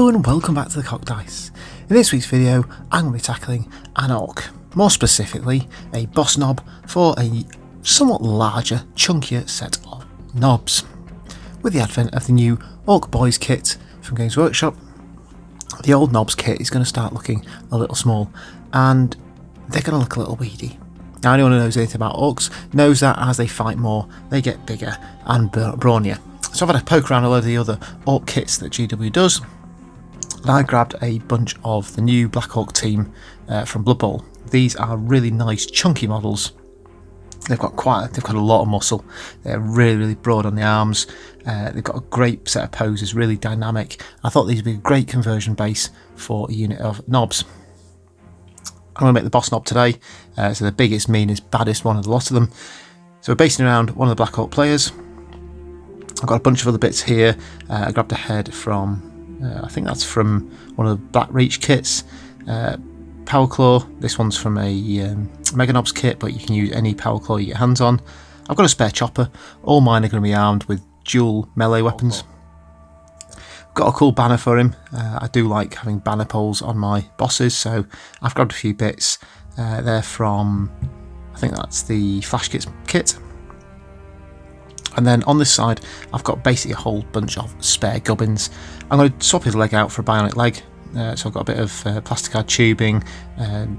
Hello and welcome back to the Cock Dice. In this week's video I'm going to be tackling an orc, more specifically a boss knob for a somewhat larger, chunkier set of knobs. With the advent of the new Ork Boys kit from Games Workshop, the old knobs kit is going to start looking a little small and they're going to look a little weedy. Now anyone who knows anything about orcs knows that as they fight more they get bigger and brawnier. So I've had a poke around a load of the other orc kits that GW does. And I grabbed a bunch of the new Black Orc team from Blood Bowl. These are really nice chunky models. They've got a lot of muscle. They're really broad on the arms. They've got a great set of poses, really dynamic. I thought these would be a great conversion base for a unit of knobs. I'm going to make the boss knob today. So the biggest, meanest, baddest one of the lot of them. So we're basing around one of the Black Orc players. I've got a bunch of other bits here. I grabbed a head from I think that's from one of the Black Reach kits. Power Claw, this one's from a Mega Knobs kit, but you can use any Power Claw you get hands on. I've got a spare chopper. All mine are going to be armed with dual melee weapons. Got a cool banner for him. I do like having banner poles on my bosses, so I've grabbed a few bits. They're from, I think that's the Flash Kits kit. And then on this side, I've got basically a whole bunch of spare gubbins. I'm going to swap his leg out for a bionic leg. So I've got a bit of plasticard tubing,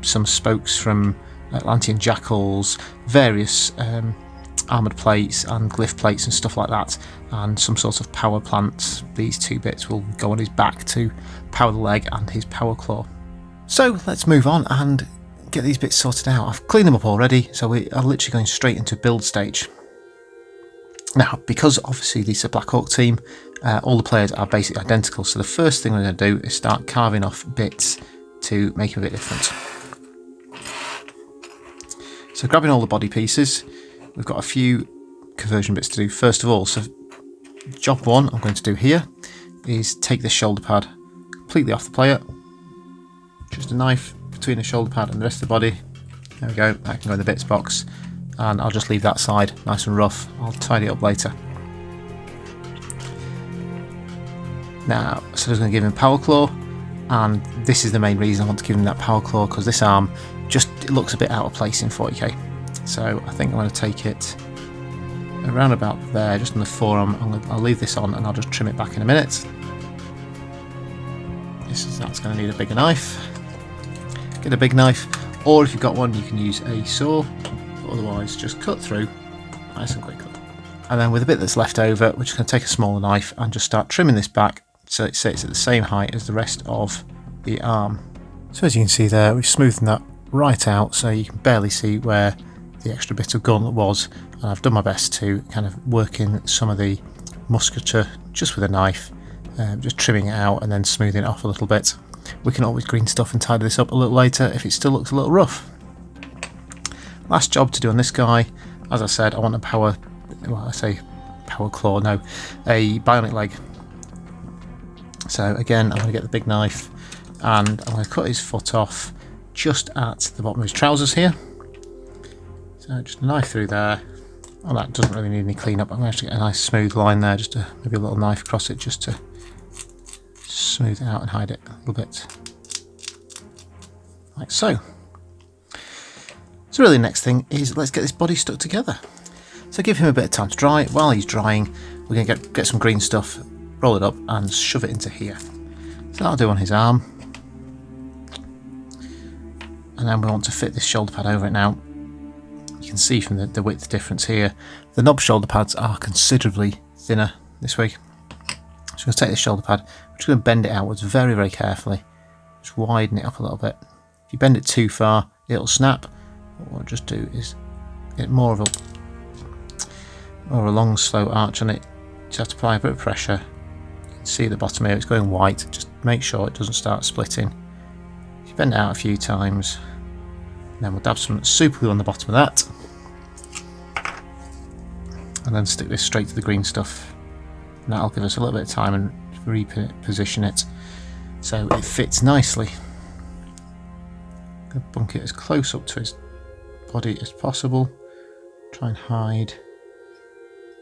some spokes from Atlantean jackals, various armoured plates and glyph plates and stuff like that, and some sort of power plant. These two bits will go on his back to power the leg and his power claw. So let's move on and get these bits sorted out. I've cleaned them up already, so we are literally going straight into build stage. Now, because obviously this is a Black Orc team, all the players are basically identical, so the first thing we're going to do is start carving off bits to make them a bit different. So grabbing all the body pieces, we've got a few conversion bits to do first of all. So job one I'm going to do here is take this shoulder pad completely off the player. Just a knife between the shoulder pad and the rest of the body. There we go, that can go in the bits box. And I'll just leave that side nice and rough. I'll tidy it up later. Now, so I'm going to give him Power Claw, and this is the main reason I want to give him that Power Claw, because this arm it looks a bit out of place in 40k. So I think I'm going to take it around about there, just on the forearm. I'll leave this on and I'll just trim it back in a minute. That's going to need a bigger knife. Get a big knife, or if you've got one, you can use a saw. Otherwise, just cut through nice and quickly. And then with a bit that's left over, we're just going to take a smaller knife and just start trimming this back so it sits at the same height as the rest of the arm. So as you can see there, we've smoothed that right out so you can barely see where the extra bit of gauntlet was, and I've done my best to kind of work in some of the musculature just with a knife, just trimming it out and then smoothing it off a little bit. We can always green stuff and tidy this up a little later if it still looks a little rough. Last job to do on this guy, as I said, I want a power claw, no, a bionic leg. So again, I'm going to get the big knife and I'm going to cut his foot off just at the bottom of his trousers here. So just a knife through there. Oh, that doesn't really need any cleanup. I'm going to get a nice smooth line there, just maybe a little knife across it just to smooth it out and hide it a little bit. Like so. So really the next thing is let's get this body stuck together. So give him a bit of time to dry. While he's drying, we're going to get some green stuff, roll it up and shove it into here. So that'll do on his arm. And then we want to fit this shoulder pad over it now. You can see from the width difference here, the knob shoulder pads are considerably thinner this way. So I'm going to take this shoulder pad, I'm just going to bend it outwards very carefully. Just widen it up a little bit. If you bend it too far, it'll snap. What I'll just do is get more of a long slow arch on it. Just have to apply a bit of pressure. You can see the bottom here, it's going white. Just make sure it doesn't start splitting. If you bend it out a few times, then we'll dab some super glue on the bottom of that. And then stick this straight to the green stuff. And that'll give us a little bit of time and reposition it so it fits nicely. I'm going to bunk it as close up to his body as possible. Try and hide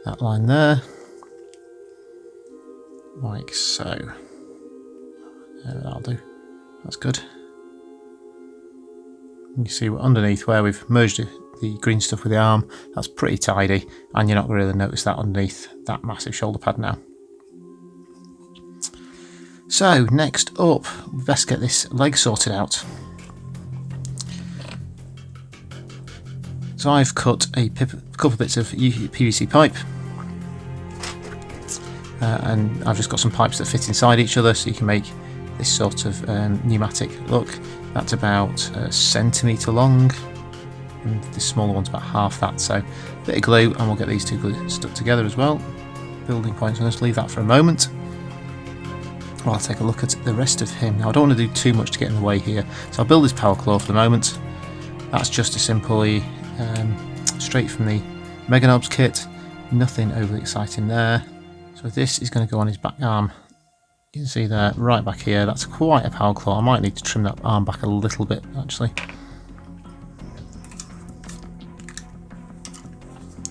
that line there, like so. That'll do. That's good. You see underneath where we've merged the green stuff with the arm, that's pretty tidy, and you're not going to really notice that underneath that massive shoulder pad now. So next up, we best get this leg sorted out. So I've cut a couple of bits of PVC pipe, and I've just got some pipes that fit inside each other, so you can make this sort of pneumatic look. That's about a centimetre long, and this smaller one's about half that. So a bit of glue, and we'll get these two stuck together as well. Building points. I'm going to leave that for a moment. I'll take a look at the rest of him. Now I don't want to do too much to get in the way here, so I'll build his power claw for the moment. That's just a simply straight from the Ork Nobs kit, nothing overly exciting there. So this is going to go on his back arm. You can see there, right back here, that's quite a power claw. I might need to trim that arm back a little bit actually.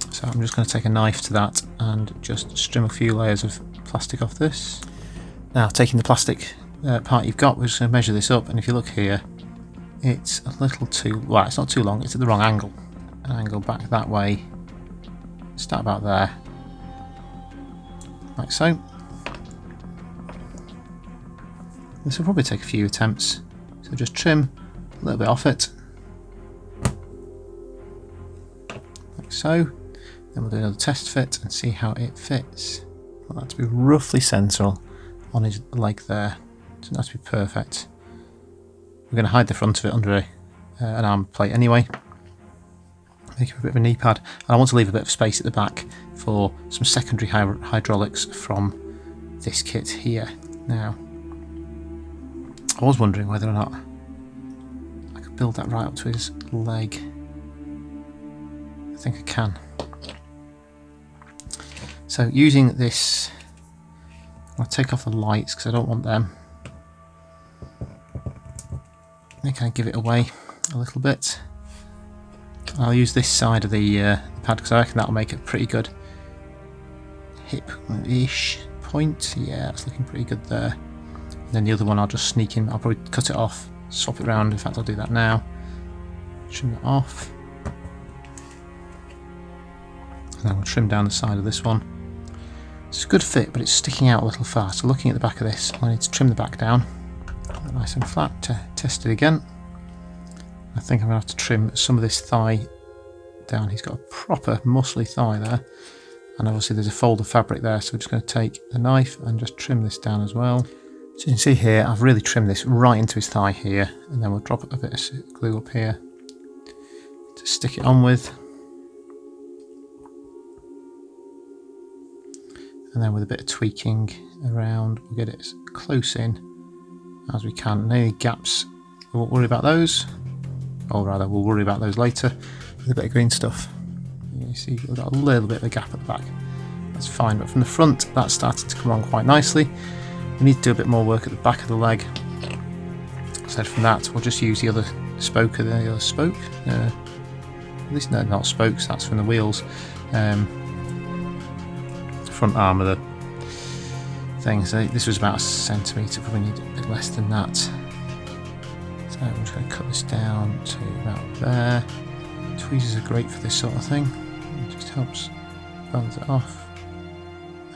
So I'm just going to take a knife to that and just trim a few layers of plastic off this. Now taking the plastic part you've got, we're just going to measure this up, and if you look here, it's a little too, well, it's not too long, it's at the wrong angle. An angle back that way, start about there, like so. This will probably take a few attempts, so just trim a little bit off it, like so. Then we'll do another test fit and see how it fits. I want that to be roughly central on his leg there. It doesn't have to be perfect. We're going to hide the front of it under an arm plate anyway. Make it a bit of a knee pad. And I want to leave a bit of space at the back for some secondary hydraulics from this kit here. Now, I was wondering whether or not I could build that right up to his leg. I think I can. So using this, I'll take off the lights because I don't want them. They kind of give it away a little bit. I'll use this side of the pad because I reckon that'll make a pretty good hip-ish point. Yeah, it's looking pretty good there. And then the other one I'll just sneak in. I'll probably cut it off, swap it around. In fact, I'll do that now. Trim it off. And then we'll trim down the side of this one. It's a good fit, but it's sticking out a little far. So looking at the back of this, I need to trim the back down. Nice and flat to test it again. I think I'm going to have to trim some of this thigh down. He's got a proper muscly thigh there, and obviously there's a fold of fabric there, so we're just going to take the knife and just trim this down as well. So you can see here I've really trimmed this right into his thigh here, and then we'll drop a bit of glue up here to stick it on with. And then with a bit of tweaking around, we'll get it as close in as we can. And any gaps, we won't worry about those. Or rather, we'll worry about those later with a bit of green stuff. You see we've got a little bit of a gap at the back. That's fine, but from the front, that's started to come on quite nicely. We need to do a bit more work at the back of the leg. Aside from that, we'll just use the other spoke, at least no, not spokes, that's from the wheels. Front arm of the thing. So this was about a centimetre, probably need a bit less than that. So I'm just going to cut this down to about there. Tweezers are great for this sort of thing. It just helps balance it off.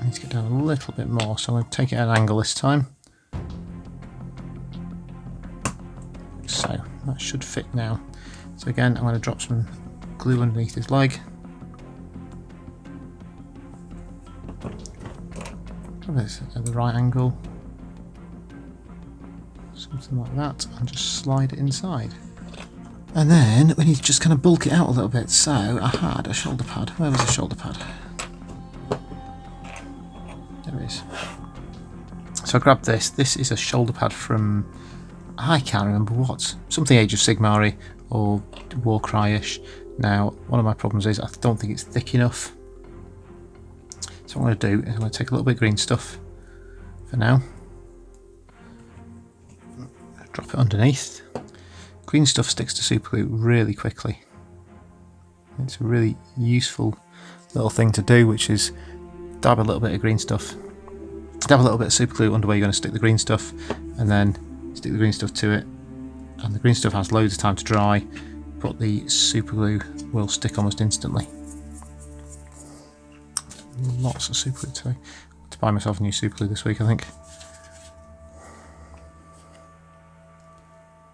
I need to get down a little bit more, so I'm going to take it at an angle this time. So that should fit now. So again, I'm going to drop some glue underneath his leg. This at the right angle, something like that, and just slide it inside. And then we need to just kind of bulk it out a little bit. So I had a shoulder pad. Where was the shoulder pad? There it is. So I grabbed this. This is a shoulder pad from, I can't remember what, something Age of Sigmar or Warcry-ish. Now, one of my problems is I don't think it's thick enough. So what I'm going to do is I'm going to take a little bit of green stuff for now. Drop it underneath. Green stuff sticks to super glue really quickly. It's a really useful little thing to do, which is dab a little bit of green stuff Have a little bit of super glue under where you're going to stick the green stuff, and then stick the green stuff to it. And the green stuff has loads of time to dry, but the super glue will stick almost instantly. Lots of super glue today. To buy myself a new super glue this week, I think.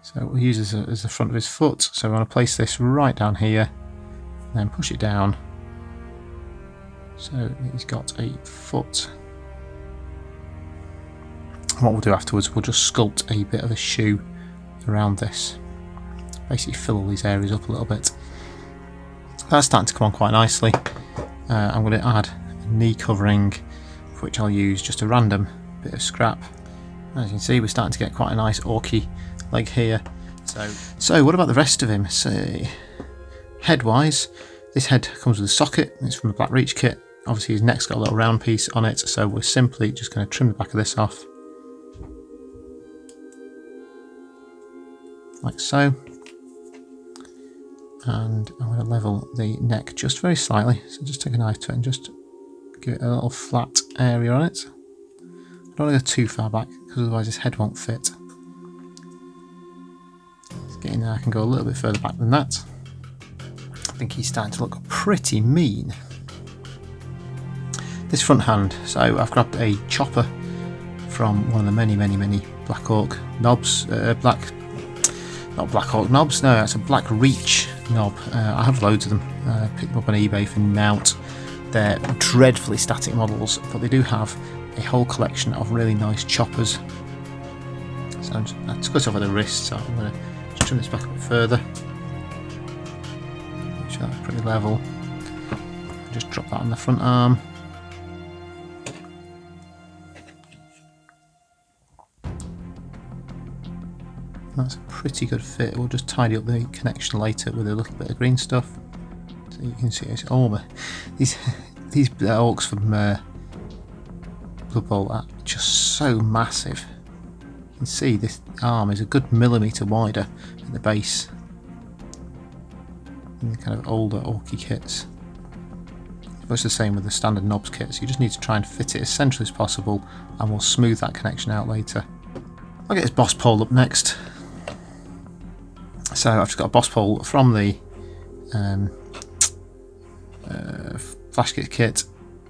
So we'll use this as the front of his foot. So we want to place this right down here, and then push it down. So he's got a foot. And what we'll do afterwards, we'll just sculpt a bit of a shoe around this. Basically fill all these areas up a little bit. That's starting to come on quite nicely. I'm going to add a knee covering, for which I'll use just a random bit of scrap. As you can see, we're starting to get quite a nice orky leg here. So what about the rest of him? So head-wise, this head comes with a socket. It's from the Black Reach kit. Obviously his neck's got a little round piece on it, so we're simply just going to trim the back of this off. Like so. And I'm going to level the neck just very slightly. So just take a knife to it and just give it a little flat area on it. I don't want to go too far back because otherwise his head won't fit. Let's get in there. I can go a little bit further back than that. I think he's starting to look pretty mean. This front hand, so I've grabbed a chopper from one of the many Black Ork Nobs, not Black Ork Nobs, no, it's a Black Reach knob. I have loads of them, picked them up on eBay for Nout. They're dreadfully static models, but they do have a whole collection of really nice choppers. So I took this off at the wrist, so I'm going to just trim this back a bit further. Make sure that's pretty level. Just drop that on the front arm. That's a pretty good fit. We'll just tidy up the connection later with a little bit of green stuff. So you can see it's these orcs from Blood Bowl are just so massive. You can see this arm is a good millimetre wider at the base in the kind of older orky kits. It's the same with the standard Nobs kits. You just need to try and fit it as centrally as possible, and we'll smooth that connection out later. I'll get his boss pole up next. So I've just got a boss pole from the Flash kit.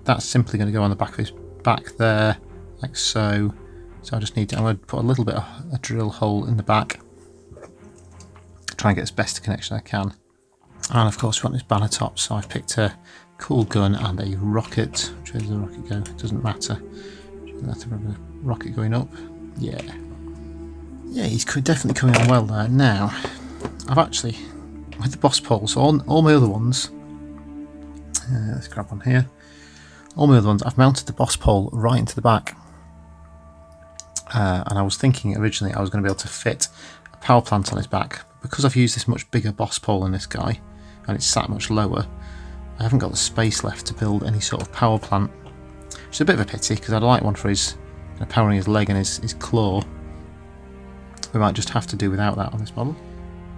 That's simply going to go on the back of his back there, like so. So I just need to, I'm going to put a little bit of a drill hole in the back. Try and get as best a connection I can. And of course we want this banner top, so I've picked a cool gun and a rocket. Where does the rocket go? It doesn't matter. That's a rocket going up. Yeah. Yeah, he's definitely coming on well there. Now, I've actually, with the boss pole, so on all my other ones, let's grab one here. All my other ones, I've mounted the boss pole right into the back. And I was thinking originally I was going to be able to fit a power plant on his back. But because I've used this much bigger boss pole in this guy, and it's sat much lower, I haven't got the space left to build any sort of power plant. Which is a bit of a pity, because I'd like one for his powering his leg and his claw. We might just have to do without that on this model.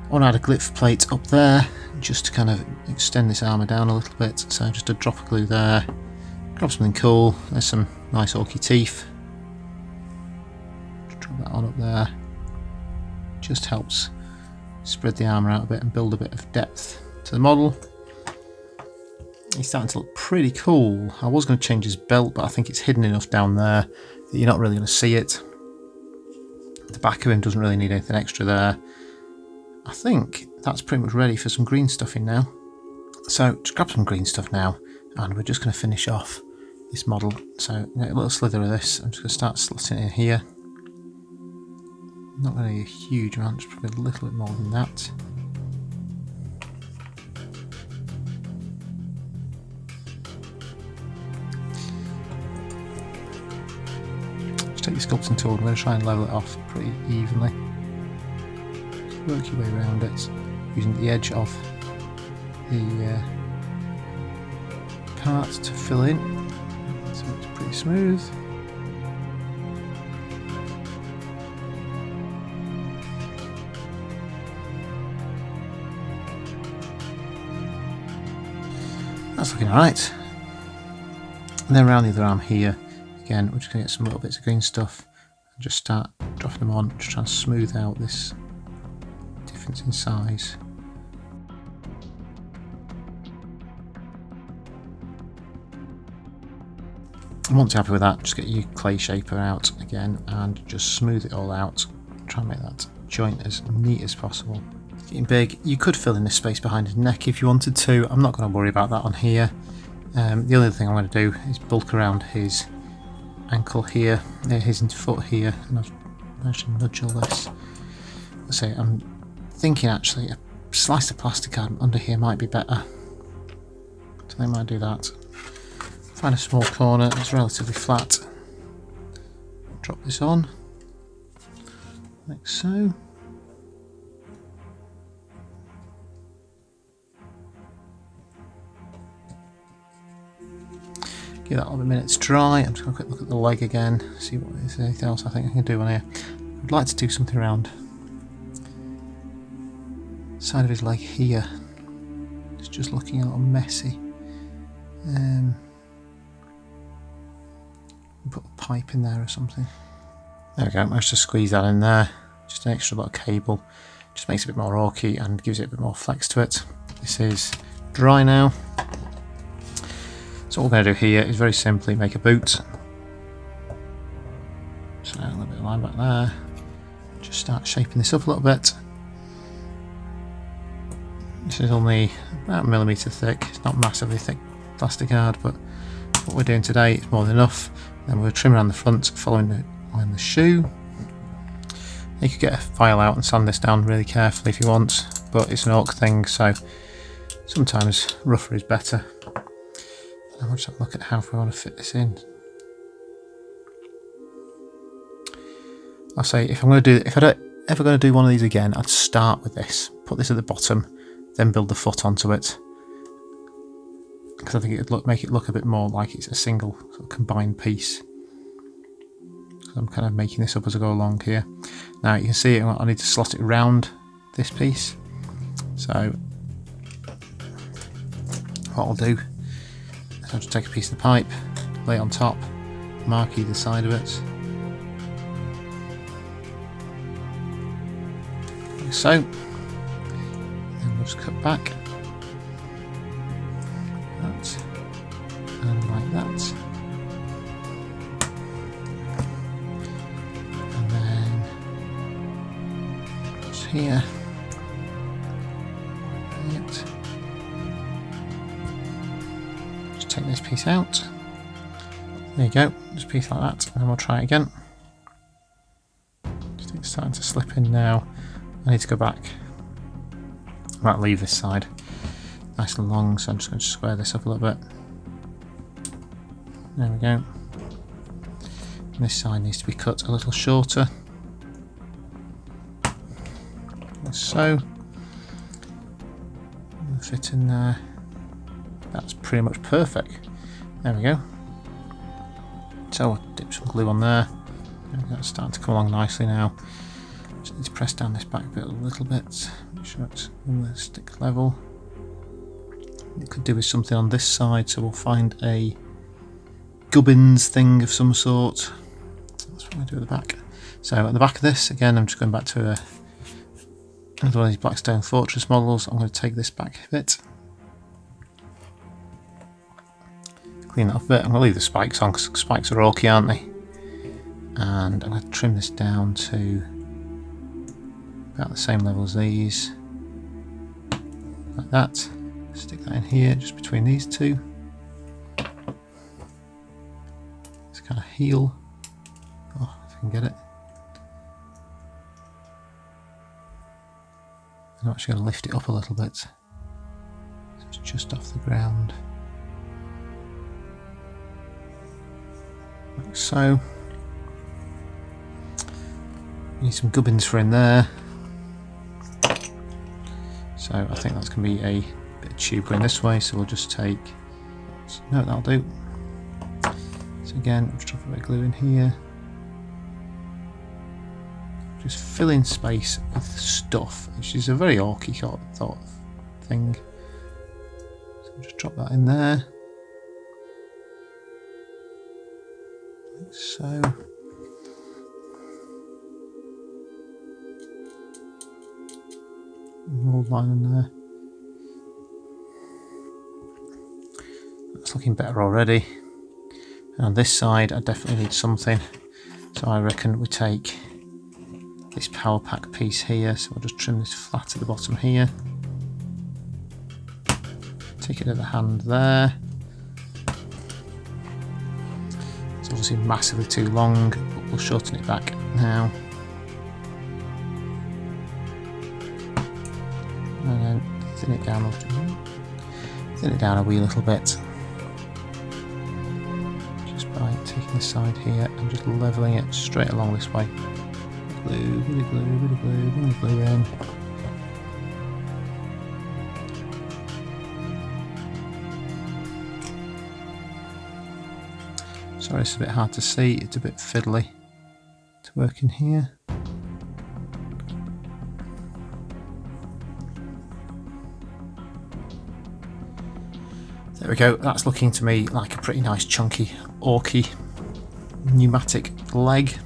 I want to add a glyph plate up there, just to kind of extend this armour down a little bit. So just a drop of glue there. Grab something cool. There's some nice orky teeth. Just drop that on up there. Just helps spread the armour out a bit and build a bit of depth to the model. He's starting to look pretty cool. I was going to change his belt, but I think it's hidden enough down there that you're not really going to see it. The back of him doesn't really need anything extra there. I think that's pretty much ready for some green stuff in now. So just grab some green stuff now, and we're just going to finish off this model. So a little slither of this. I'm just going to start slotting it in here. Not really a huge amount, just probably a little bit more than that. Take your sculpting tool, I'm going to try and level it off pretty evenly. Just work your way around it using the edge of the part to fill in, so it's pretty smooth. That's looking alright. And then around the other arm here, Again, we're just going to get some little bits of green stuff and just start dropping them on, just trying to smooth out this difference in size. And once you're happy with that, just get your clay shaper out again and just smooth it all out. Try and make that joint as neat as possible. It's getting big. You could fill in the space behind his neck if you wanted to. I'm not going to worry about that on here. The only thing I'm going to do is bulk around his ankle here, his foot here, and I've managed to nudge all this. Let's say I'm thinking actually a slice of plastic card under here might be better. So I might do that. Find a small corner that's relatively flat. Drop this on, like so. Give that a minute to dry. I'm just going to quick look at the leg again, see what there's anything else I think I can do on here. I'd like to do something around the side of his leg here. It's just looking a little messy. Put a pipe in there or something. There we go, managed to squeeze that in there. Just an extra little cable. Just makes it a bit more orky and gives it a bit more flex to it. This is dry now. So what we're going to do here is very simply make a boot. So a little bit of line back there. Just start shaping this up a little bit. This is only about a millimetre thick. It's not massively thick plastic card, but what we're doing today is more than enough. Then we'll trim around the front, following the shoe. You could get a file out and sand this down really carefully if you want, but it's an Ork thing, so sometimes rougher is better. And we'll just have a look at how we want to fit this in. I'll say if I'm ever going to do one of these again, I'd start with this. Put this at the bottom, then build the foot onto it. Because I think it'd make it look a bit more like it's a single sort of combined piece. So I'm kind of making this up as I go along here. Now you can see I need to slot it around this piece. So what I'll do is I'll just take a piece of the pipe, lay it on top, mark either side of it. Like so. And we'll just cut back. And like that, and then just here, right. Just take this piece out. There you go, just a piece like that, and then we'll try it again. Just think it's starting to slip in now. I need to go back. I might leave this side nice and long, so I'm just going to square this up a little bit. There we go. And this side needs to be cut a little shorter. Like so. Fit in there. That's pretty much perfect. There we go. So I'll dip some glue on there. There we go, it's starting to come along nicely now. Just need to press down this back bit a little bit. Make sure it's on the stick level. It could do with something on this side, so we'll find a gubbins thing of some sort. That's what I'm going to do at the back. So at the back of this, again, I'm just going back to another one of these Blackstone Fortress models. I'm going to take this back a bit. Clean that up a bit. I'm going to leave the spikes on because spikes are orky, aren't they? And I'm going to trim this down to about the same level as these. Like that. Stick that in here, just between these two. Kind of heel. Oh, if I can get it. I'm actually going to lift it up a little bit. So it's just off the ground. Like so. Need some gubbins for in there. So I think that's going to be a bit of tube going this way, so we'll just take... No, that'll do. So again, just drop a bit of glue in here. Just fill in space with stuff, which is a very orky sort of thing. So just drop that in there. so. Mold line in there. That's looking better already. And on this side I definitely need something, so I reckon we take this power pack piece here, so we'll just trim this flat at the bottom here, take it at the hand there. It's obviously massively too long, but we'll shorten it back now. And then thin it down a wee little bit. Just by taking this side here and just levelling it straight along this way. Glue, bit of glue, bit of glue, bit of glue in. Sorry, it's a bit hard to see, it's a bit fiddly to work in here. There we go, that's looking to me like a pretty nice chunky orky pneumatic leg.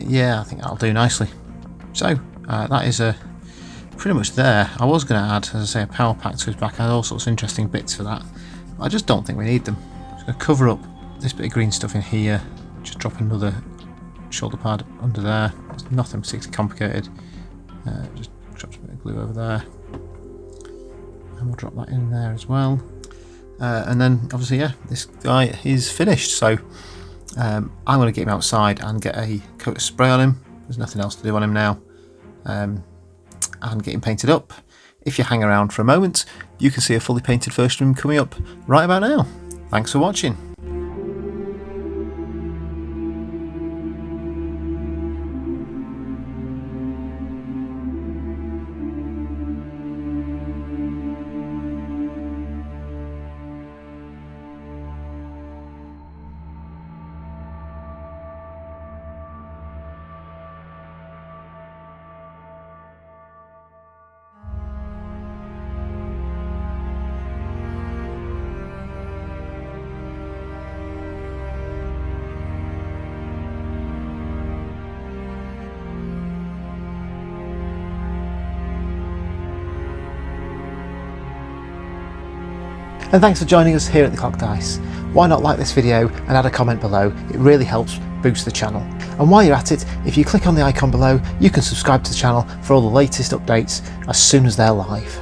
Yeah, I think that'll do nicely. So that is pretty much there. I was going to add, as I say, a power pack to his back. I had all sorts of interesting bits for that. I just don't think we need them. I'm just going to cover up this bit of green stuff in here. Just drop another shoulder pad under there. It's nothing particularly complicated. Just drop a bit of glue over there. And we'll drop that in there as well. And then obviously, yeah, this guy is finished. So I'm going to get him outside and get a coat of spray on him. There's nothing else to do on him now. And get him painted up. If you hang around for a moment, you can see a fully painted version of him coming up right about now. Thanks for watching. And thanks for joining us here at the Clock Dice. Why not like this video and add a comment below? It really helps boost the channel. And while you're at it, if you click on the icon below, you can subscribe to the channel for all the latest updates as soon as they're live.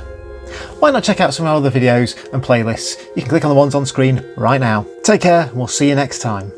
Why not check out some of our other videos and playlists? You can click on the ones on screen right now. Take care, and we'll see you next time.